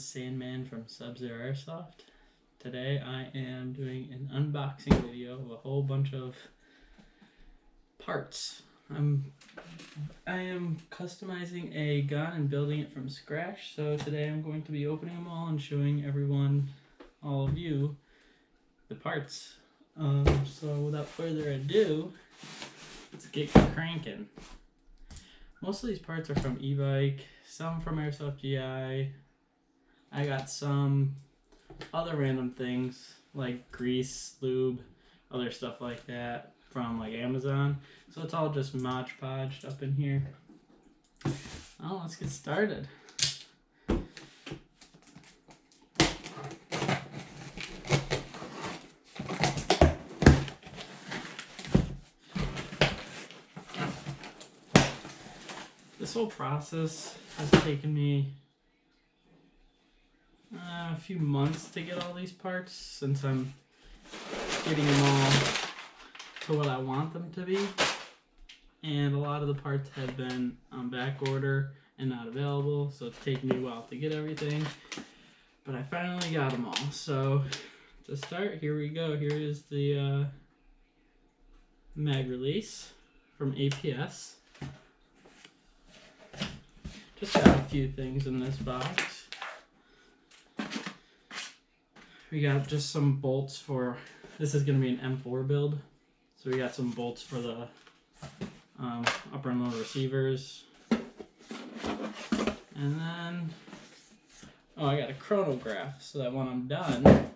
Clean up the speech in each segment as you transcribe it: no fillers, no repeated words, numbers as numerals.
Sandman from Sub-Zero Airsoft. Today I am doing an unboxing video of a whole bunch of parts. I am customizing a gun and building it from scratch, so today I'm going to be opening them all and showing everyone, all of you, the parts. So without further ado, let's get cranking. Most of these parts are from e-bike, some from Airsoft GI. I got some other random things like grease, lube, other stuff like that from like Amazon. So it's all just Mod Podged up in here. Oh, let's get started. This whole process has taken me a few months to get all these parts, since I'm getting them all to what I want them to be, and a lot of the parts have been on back order and not available, so it's taken me a while to get everything, but I finally got them all. So to start, here we go. Here is the mag release from APS. Just got a few things in this box. We got just some bolts for, this is going to be an M4 build. So we got some bolts for the upper and lower receivers. And then, I got a chronograph so that when I'm done,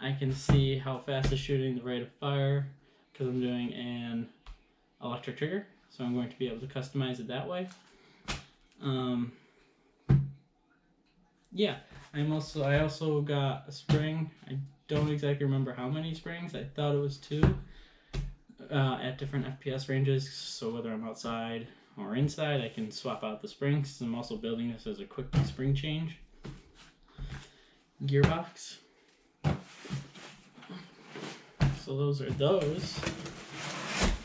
I can see how fast it's shooting, the rate of fire, because I'm doing an electric trigger. So I'm going to be able to customize it that way. Yeah, I also got a spring. I don't exactly remember how many springs. I thought it was 2 at different FPS ranges. So whether I'm outside or inside, I can swap out the springs. I'm also building this as a quick spring change. Gearbox. So those are those.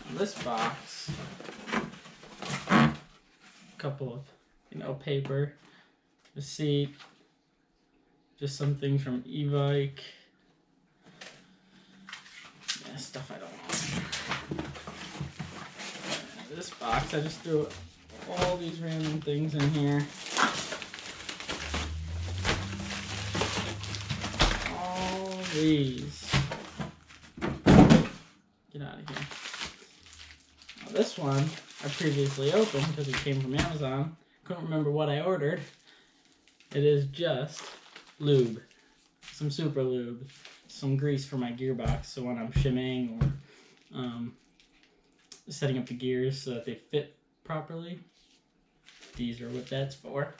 In this box, a couple of paper, receipt, just some things from e-bike, stuff I don't want. This box, I just threw all these random things in here. All these. Get out of here. Now this one I previously opened because it came from Amazon. Couldn't remember what I ordered. It is just lube, some super lube, some grease for my gearbox, so when I'm shimmying or setting up the gears so that they fit properly, these are what that's for.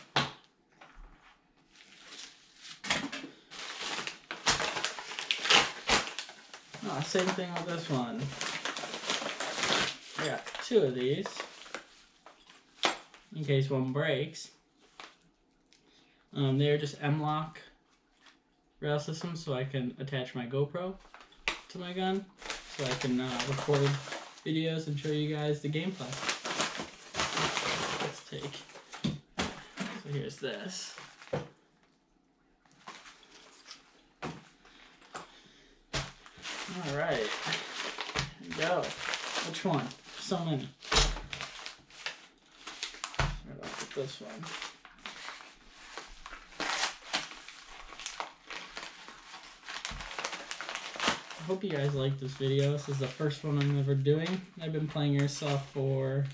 Same thing with this one. I got 2 of these in case one breaks. They are just M-lock rail systems, so I can attach my GoPro to my gun, so I can record videos and show you guys the gameplay. Let's take. So here's this. All right, here we go. Which one? So many. Start off with this one. I hope you guys like this video. This is the first one I'm ever doing. I've been playing Airsoft for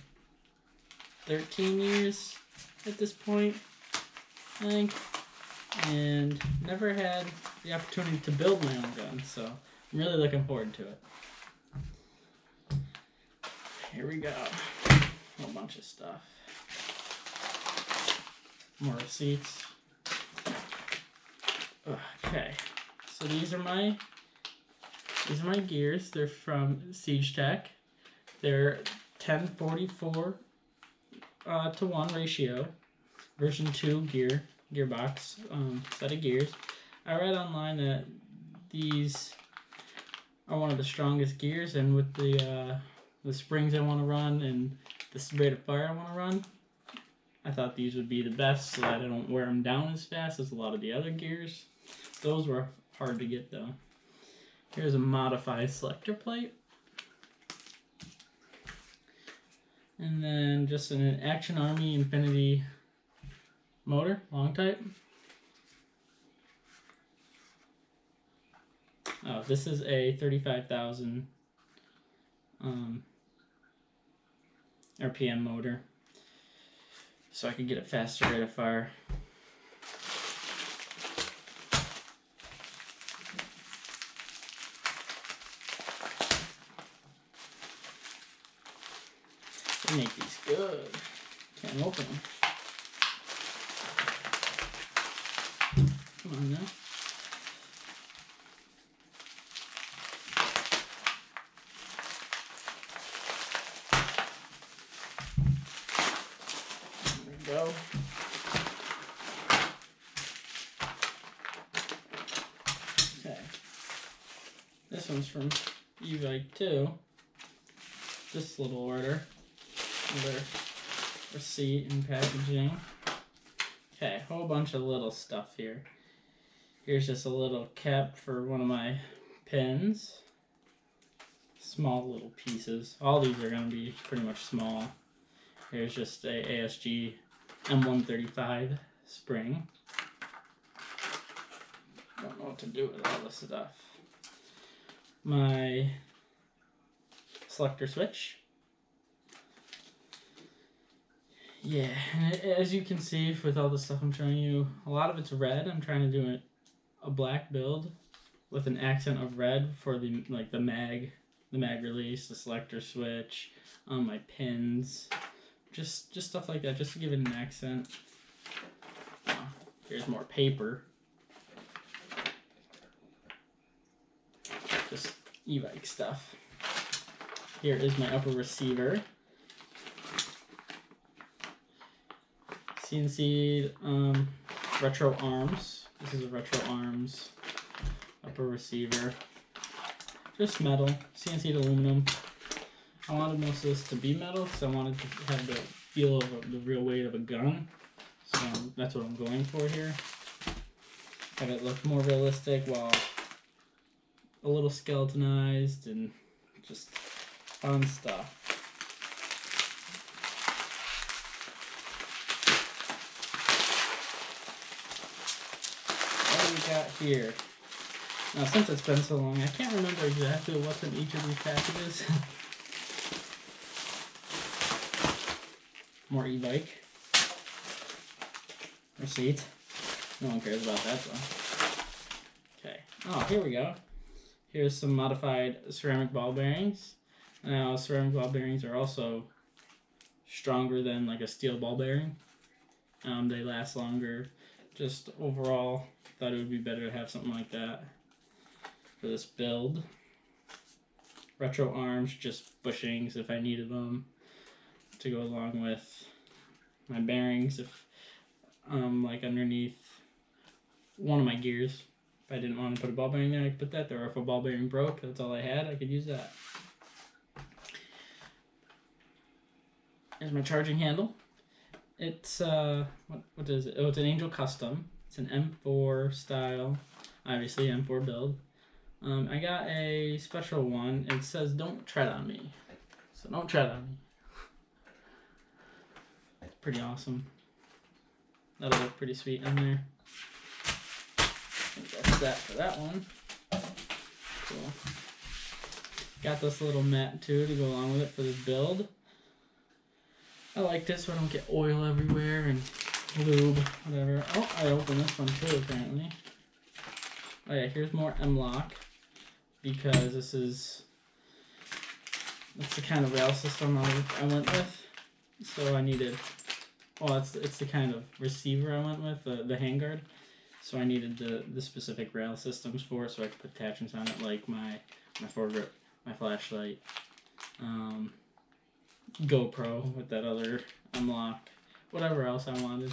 13 years at this point, I think, and never had the opportunity to build my own gun, so I'm really looking forward to it. Here we go. A whole bunch of stuff. More receipts. Okay, so these are my gears. They're from Siege Tech. They're 10:44 to 1 ratio, version 2 gearbox set of gears. I read online that these are one of the strongest gears, and with the springs I want to run and the rate of fire I want to run, I thought these would be the best so that I don't wear them down as fast as a lot of the other gears. Those were hard to get though. Here's a modified selector plate. And then just an Action Army Infinity motor, long type. Oh, this is a 35,000 RPM motor, so I could get a faster rate of fire. They make these good. Can't open them. Come on now. There we go. Okay. This one's from e-bike too. This little order. Their receipt and packaging. Okay, whole bunch of little stuff here. Here's just a little cap for one of my pins. Small little pieces. All these are going to be pretty much small. Here's just a ASG M135 spring. Don't know what to do with all this stuff. My selector switch. Yeah, and as you can see with all the stuff I'm showing you, a lot of it's red. I'm trying to do a black build with an accent of red for the mag release, the selector switch, my pins, just stuff like that, just to give it an accent. Here's more paper. Just e-bike stuff. Here is my upper receiver. CNC retro arms. This is a retro arms upper receiver. Just metal, CNC'd aluminum. I wanted most of this to be metal because I wanted to have the feel of the real weight of a gun. So that's what I'm going for here. Have it look more realistic while a little skeletonized and just fun stuff. Got here. Now, since it's been so long, I can't remember exactly what's in each of these packages. More e-bike. Receipt. No one cares about that though. Okay. Oh, here we go. Here's some modified ceramic ball bearings. Now, ceramic ball bearings are also stronger than like a steel ball bearing. They last longer. Just overall, thought it would be better to have something like that for this build. Retro arms, just bushings if I needed them to go along with my bearings. If like underneath one of my gears, if I didn't want to put a ball bearing there, I could put that there. Or if a ball bearing broke, that's all I had, I could use that. Here's my charging handle. It's what is it? Oh, it's an Angel Custom. It's an M4 style, obviously M4 build. I got a special one. It says "Don't tread on me," so don't tread on me. It's pretty awesome. That'll look pretty sweet on there. I think that's that for that one. Cool. Got this little mat too to go along with it for this build. I like this so I don't get oil everywhere and lube, whatever. Oh, I opened this one too, apparently. Oh yeah, here's more M-Lock, because that's the kind of rail system I went with. So I needed, well, it's the kind of receiver I went with, the handguard. So I needed the specific rail systems for it, so I could put attachments on it, like my foregrip, my flashlight, GoPro with that other M-Lock, whatever else I wanted.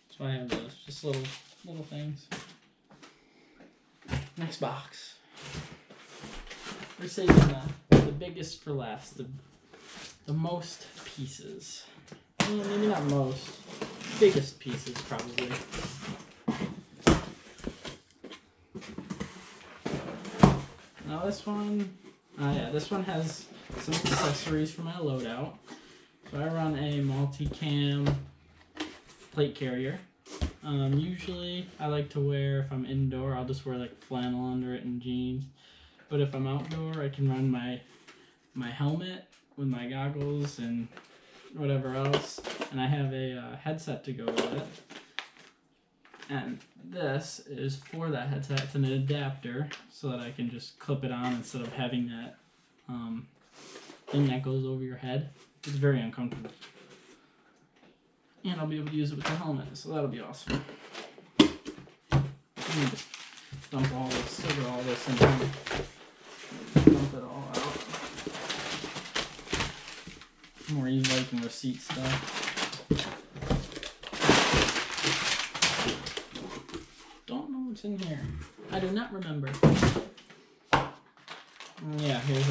So I have those, just little things. Next box. We're saving the biggest for last, the most pieces. Well, maybe not most. biggest pieces probably. Now this one, this one has some accessories for my loadout. So I run a multi-cam plate carrier. Usually I like to wear, if I'm indoor, I'll just wear like flannel under it and jeans. But if I'm outdoor, I can run my helmet with my goggles and whatever else. And I have a headset to go with it. And this is for that headset. It's an adapter so that I can just clip it on instead of having that thing that goes over your head. It's very uncomfortable. And I'll be able to use it with the helmet, so that'll be awesome. Let me just dump all this in here. Dump it all out. More e-bike and receipt stuff. Don't know what's in here. I do not remember. Yeah, here's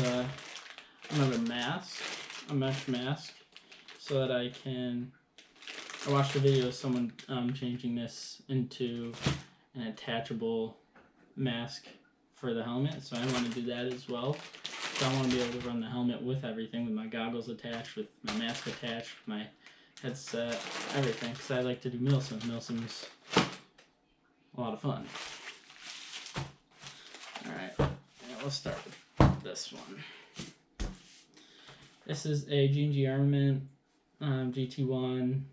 another mask, a mesh mask, so that I watched a video of someone changing this into an attachable mask for the helmet, so I want to do that as well. So I want to be able to run the helmet with everything, with my goggles attached, with my mask attached, with my headset, everything, because I like to do milsim. Milsim's a lot of fun. Alright, let's start with this one. This is a G&G Armament GT1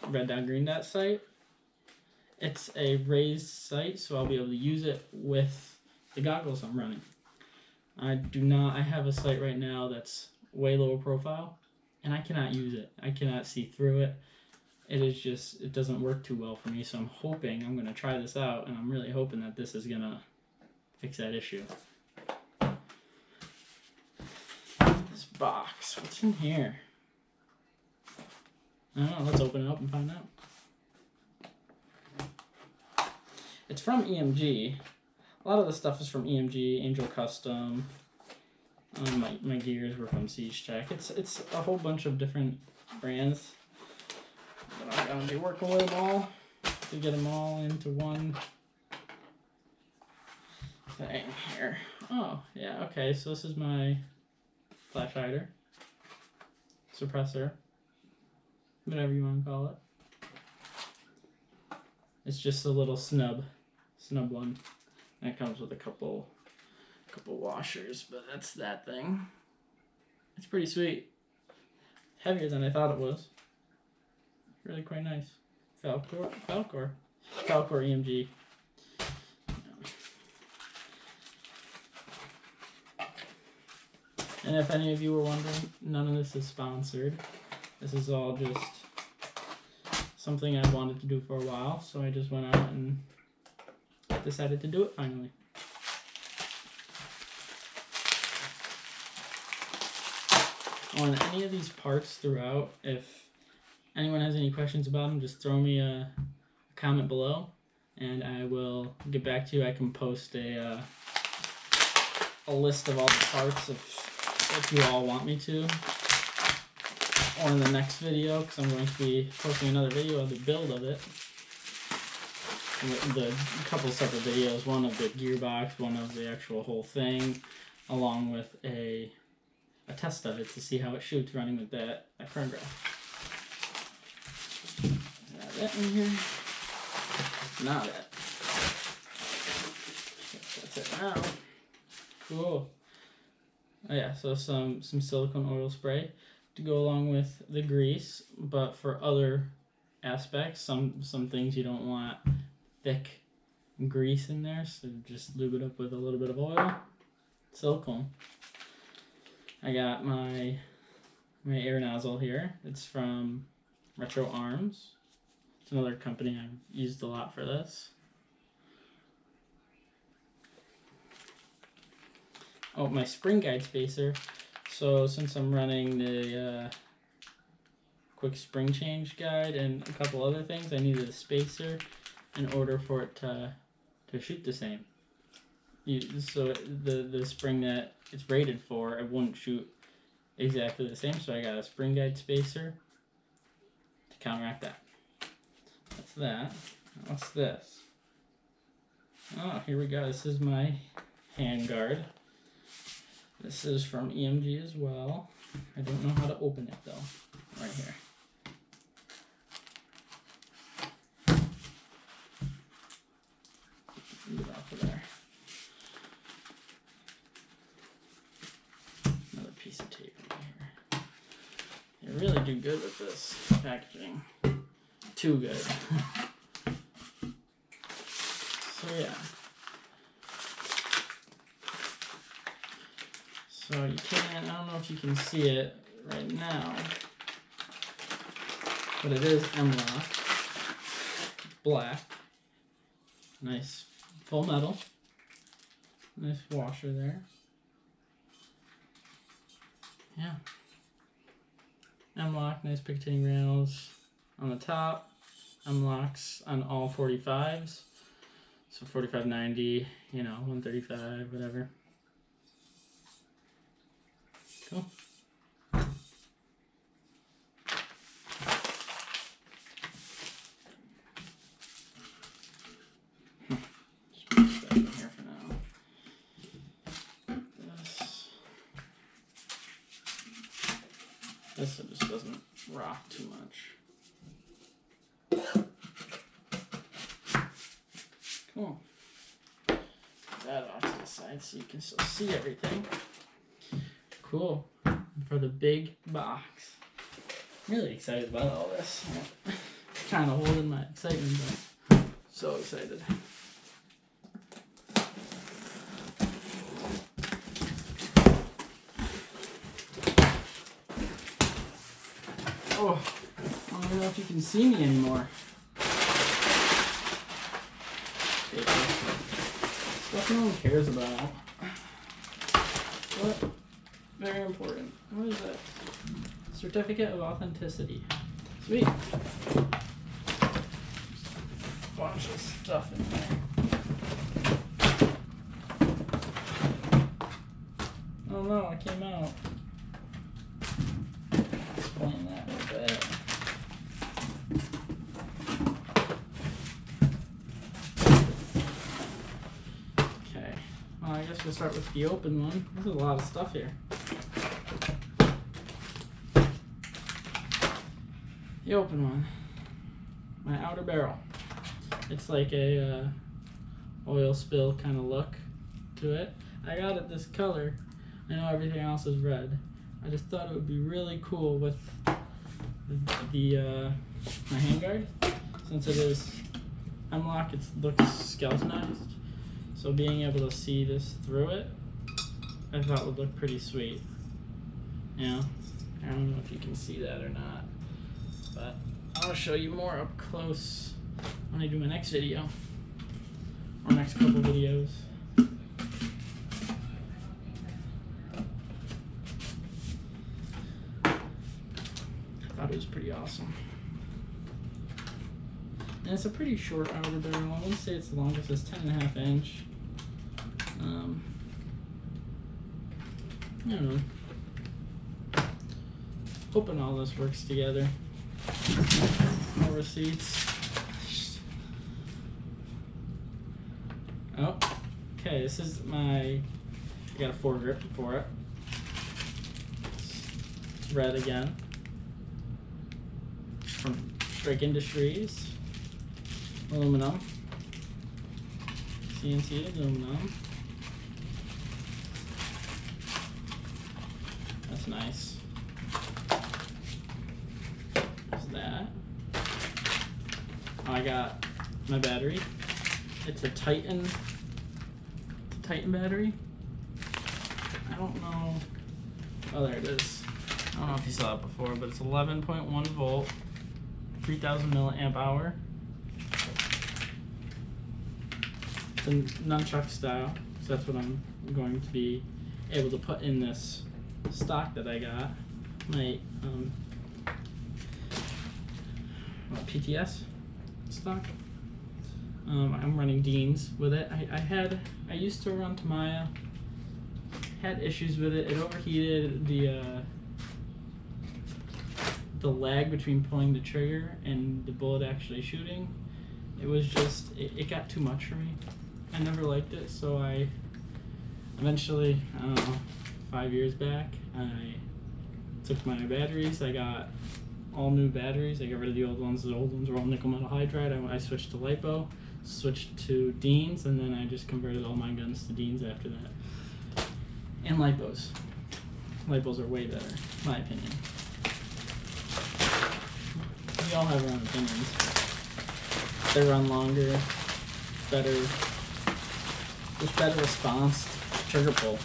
red dot green dot sight. It's a raised sight, so I'll be able to use it with the goggles I'm running. I have a sight right now that's way lower profile, and I cannot use it. I cannot see through it. It doesn't work too well for me, so I'm going to try this out, and I'm really hoping that this is going to fix that issue. This box, what's in here? I don't know, let's open it up and find out. It's from EMG. A lot of the stuff is from EMG, Angel Custom. My gears were from Siege Tech. It's a whole bunch of different brands. But I'm gonna be working with them all to get them all into one thing here. Oh, yeah, okay, so this is my flash hider, suppressor, whatever you want to call it. It's just a little snub one. And it comes with a couple washers, but that's that thing. It's pretty sweet. Heavier than I thought it was. Really quite nice. Falcor EMG. And if any of you were wondering, none of this is sponsored. This is all just something I wanted to do for a while, so I just went out and decided to do it finally. On any of these parts throughout, if anyone has any questions about them, just throw me a comment below and I will get back to you. I can post a list of all the parts if you all want me to, or in the next video, because I'm going to be posting another video of the build of it. The couple separate videos, one of the gearbox, one of the actual whole thing, along with a test of it to see how it shoots running with that chronograph. Is that in here? Not it. That's it now. Cool. Oh yeah, so some silicone oil spray to go along with the grease, but for other aspects, some things you don't want thick grease in there, so just lube it up with a little bit of oil. Silicone. I got my air nozzle here. It's from Retro Arms. It's another company I've used a lot for this. Oh, my spring guide spacer. So since I'm running the quick spring change guide and a couple other things, I needed a spacer in order for it to shoot the same. So the spring that it's rated for, it wouldn't shoot exactly the same, so I got a spring guide spacer to counteract that. that. What's this? Oh, here we go. This is my handguard. This is from EMG as well. I don't know how to open it though. Right here. Get it off of there. Another piece of tape right here. They really do good with this packaging. Too good. So yeah. So you can't, I don't know if you can see it right now, but it is M-Lock. Black. Nice full metal. Nice washer there. Yeah. M-Lock, nice Picatinny rails on the top. M-Locks on all 45s. So 4590, you know, 135, whatever. Cool. Just put that in here for now. This just doesn't rock too much. Cool. Put that off to the side so you can still see everything. Cool. For the big box. I'm really excited about all this. Kind of holding my excitement, but so excited. Oh, I don't know if you can see me anymore. Stuff no one cares about. What? Very important. What is that? Certificate of authenticity. Sweet. Bunch of stuff in there. Oh no, it came out. Explain that a little bit. Okay. Well, I guess we'll start with the open one. There's a lot of stuff here. The open one, my outer barrel. It's like a oil spill kind of look to it. I got it this color. I know everything else is red. I just thought it would be really cool with the my handguard, since it is M-Lock. It looks skeletonized, so being able to see this through it, I thought would look pretty sweet. Yeah, I don't know if you can see that or not. But I'll show you more up close when I do my next video, or next couple videos. I thought it was pretty awesome. And it's a pretty short outer barrel. I wouldn't say it's the longest, it's 10.5 inch. I don't know. Hoping all this works together. More receipts. Oh, okay, this is my, I got a foregrip for it. It's red again. From Strike Industries. Aluminum. CNC aluminum. That's nice. That. I got my battery. It's a Titan. It's a Titan battery. I don't know. Oh, there it is. I don't know if you saw it before, but it's 11.1 volt, 3000 milliamp hour. It's a nunchuck style, so that's what I'm going to be able to put in this stock that I got. My PTS stock. I'm running Dean's with it. I used to run Tamiya. Had issues with it. It overheated. The lag between pulling the trigger and the bullet actually shooting it was just, it got too much for me. I never liked it, so I eventually, I don't know, 5 years back, I took my batteries. I got all new batteries. I got rid of the old ones. The old ones were all nickel metal hydride. I switched to LiPo, switched to Deans, and then I just converted all my guns to Deans after that. And LiPos. LiPos are way better, in my opinion. We all have our own opinions. They run longer, better, just better response, trigger pull.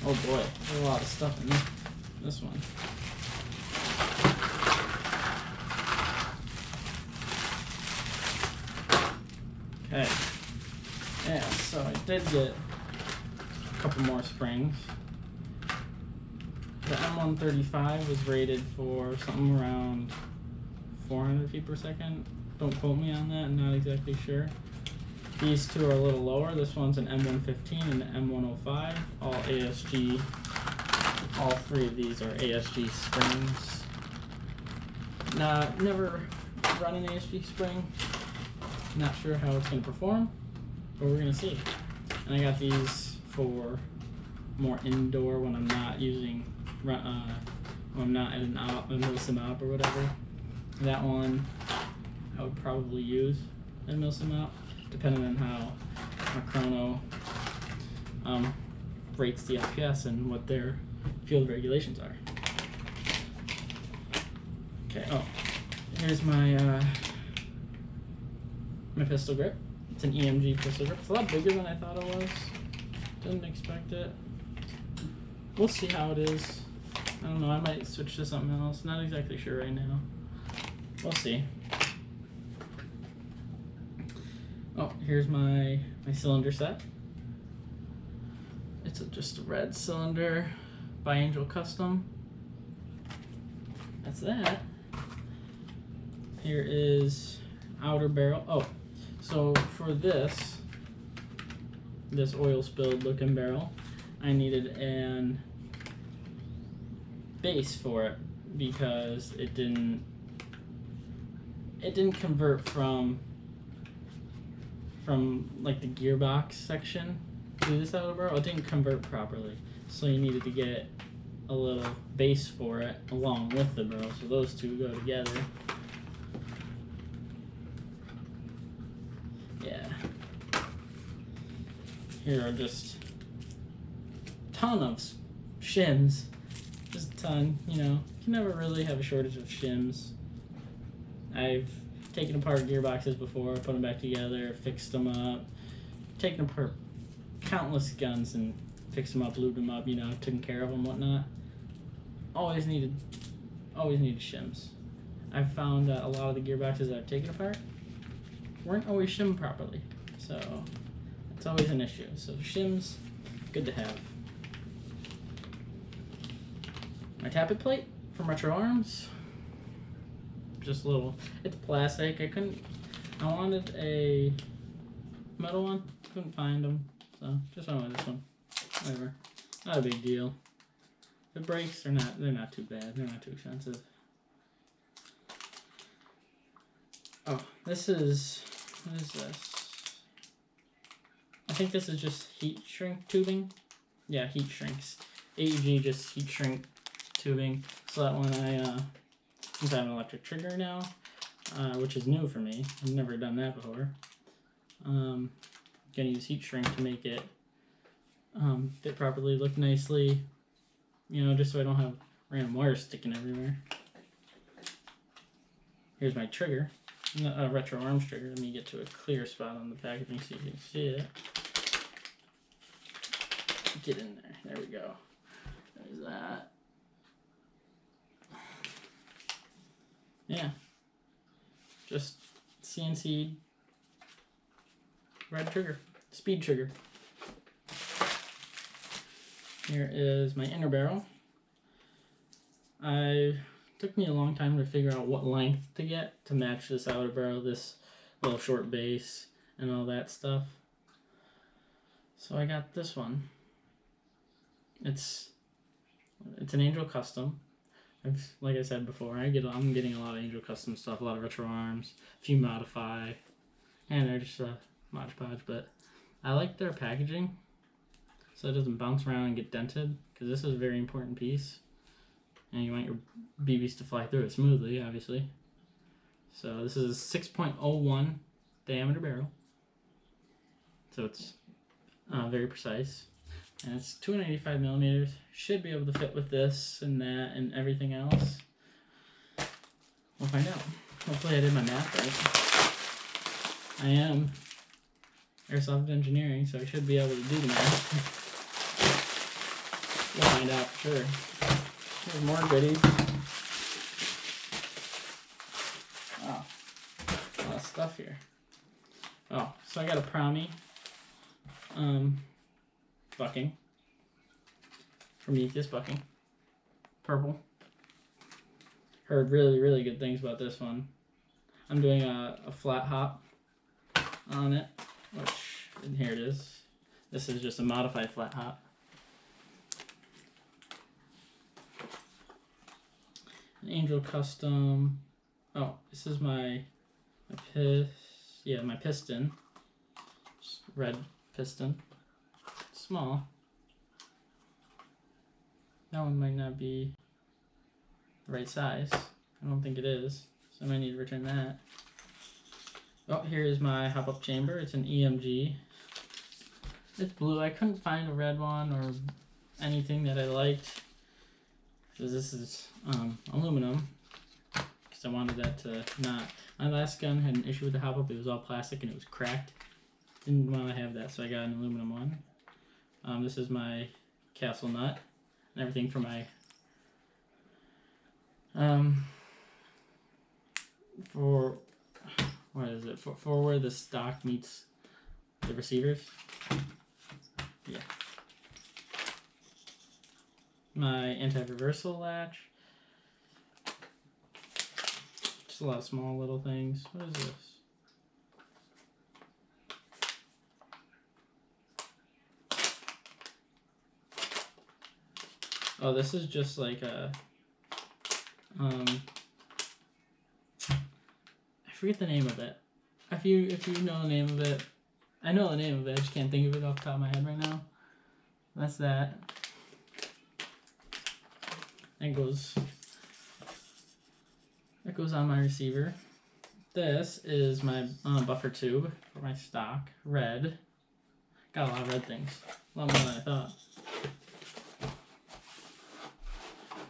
Oh boy, there's a lot of stuff in this one. Okay. Yeah, so I did get a couple more springs. The M135 was rated for something around 400 feet per second. Don't quote me on that, I'm not exactly sure. These two are a little lower. This one's an M115 and an M105. All ASG. All three of these are ASG springs. Nah, never run an ASG spring. Not sure how it's going to perform, but we're going to see. And I got these for more indoor when I'm not using, when I'm not at a milsim op or whatever. That one I would probably use at milsim op, depending on how my chrono rates the FPS and what their field regulations are. Okay, oh, here's my my pistol grip. It's an EMG pistol grip. It's a lot bigger than I thought it was. Didn't expect it. We'll see how it is. I don't know, I might switch to something else. Not exactly sure right now. We'll see. Oh, here's my cylinder set. It's just a red cylinder by Angel Custom. That's that. Here is outer barrel. Oh, so for this oil spilled looking barrel, I needed an base for it because it didn't convert from like the gearbox section to this outer barrel. It didn't convert properly, so you needed to get a little base for it along with the barrel, so those two go together. Yeah. Here are just a ton of shims. Just a ton, you know. You can never really have a shortage of shims. I've taken apart gearboxes before, put them back together, fixed them up, taken apart countless guns and fixed them up, lubed them up, you know, taken care of them, whatnot. Always needed shims. I've found that a lot of the gearboxes that I've taken apart weren't always shimmed properly, so it's always an issue. So shims, good to have. My tappet plate from Retro Arms. Just a little, it's plastic. I wanted a metal one, couldn't find them, so just went with this one. Whatever, not a big deal. The brakes are they're not too bad, they're not too expensive. Oh, what is this? I think this is just heat shrink tubing. Yeah, heat shrinks. AEG just heat shrink tubing, so that when since I have an electric trigger now, which is new for me, I've never done that before. Gonna use heat shrink to make it fit properly, look nicely, you know, just so I don't have random wires sticking everywhere. Here's my trigger, Retro Arms trigger. Let me get to a clear spot on the packaging so you can see it. Get in there. There we go. There's that. Yeah, just CNC red trigger, speed trigger. Here is my inner barrel. Took me a long time to figure out what length to get to match this outer barrel, this little short base, and all that stuff. So I got this one. It's an Angel Custom. like I said before, I'm getting a lot of Angel Custom stuff, a lot of retro arms, a few modify, and they're just Mod Podge. But I like their packaging, so it doesn't bounce around and get dented, because this is a very important piece, and you want your BBs to fly through it smoothly, obviously. So this is a 6.01 diameter barrel, so it's very precise. And it's 285 millimeters. Should be able to fit with this and that and everything else. We'll find out. Hopefully I did my math right. I am Airsoft engineering, so I should be able to do the math. We'll find out for sure. There's more goodies. Oh, a lot of stuff here. Oh, so I got a Promi. Bucking. Prometheus bucking. Purple. Heard really, really good things about this one. I'm doing a flat hop on it, and here it is. This is just a modified flat hop. An Angel Custom. Oh, this is my piston. Just red piston. Small. That one might not be the right size. I don't think it is, so I might need to return that. Oh, here is my hop-up chamber. It's an EMG. It's blue. I couldn't find a red one or anything that I liked, because this is aluminum, because I wanted that to not... My last gun had an issue with the hop-up. It was all plastic and it was cracked. Didn't want to have that, so I got an aluminum one. This is my castle nut and everything for my for where the stock meets the receivers. Yeah. My anti-reversal latch. Just a lot of small little things. What is this? Oh, this is just like a, I forget the name of it. If you know the name of it, I know the name of it, I just can't think of it off the top of my head right now. That's that. That goes on my receiver. This is my buffer tube for my stock, red. Got a lot of red things, a lot more than I thought.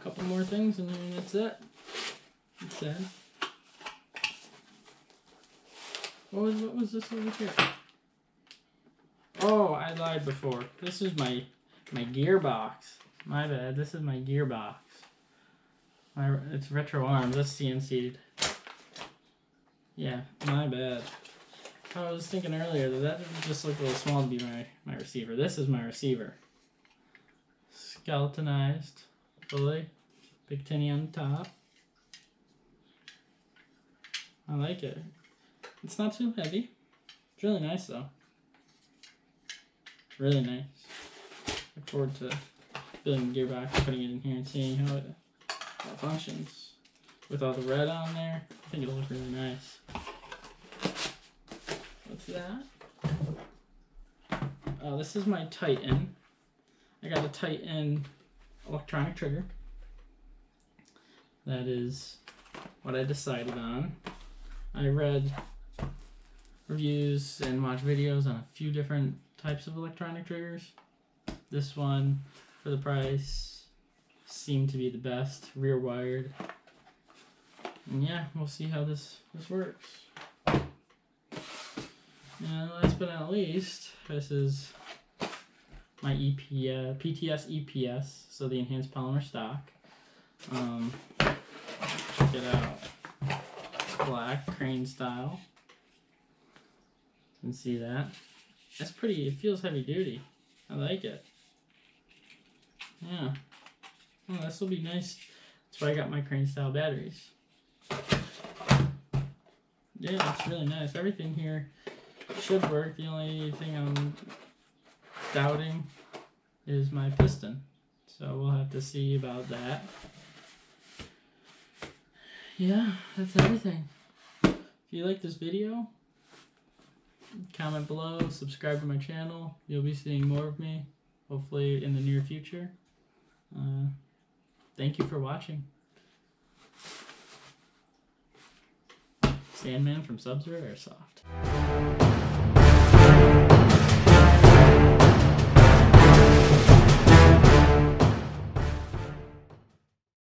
Couple more things and then that's it. That's sad. What was this over here? Oh, I lied before. This is my gearbox. My bad. This is my gearbox. It's retro arms. That's CNC'd. Yeah, my bad. I was thinking earlier that just looked a little small to be my receiver. This is my receiver. Skeletonized. Fully. Big tinny on the top. I like it. It's not too heavy. It's really nice though. Really nice. Look forward to building the gearbox, putting it in here and seeing how it functions. With all the red on there, I think it'll look really nice. What's that? Oh, this is my Titan. I got a Titan electronic trigger. That is what I decided on. I read reviews and watched videos on a few different types of electronic triggers. This one, for the price, seemed to be the best, rear wired. And yeah, we'll see how this works. And last but not least, this is my PTS EPS, so the enhanced polymer stock. Check it out. Black crane style. You can see that. That's pretty. It feels heavy duty. I like it. Yeah. Oh, this will be nice. That's why I got my crane style batteries. Yeah, it's really nice. Everything here should work. The only thing I'm doubting is my piston. So we'll have to see about that. yeah, that's everything. If you like this video, comment below, subscribe to my channel. You'll be seeing more of me, hopefully in the near future. Thank you for watching. Sandman from Sub-Zero Airsoft.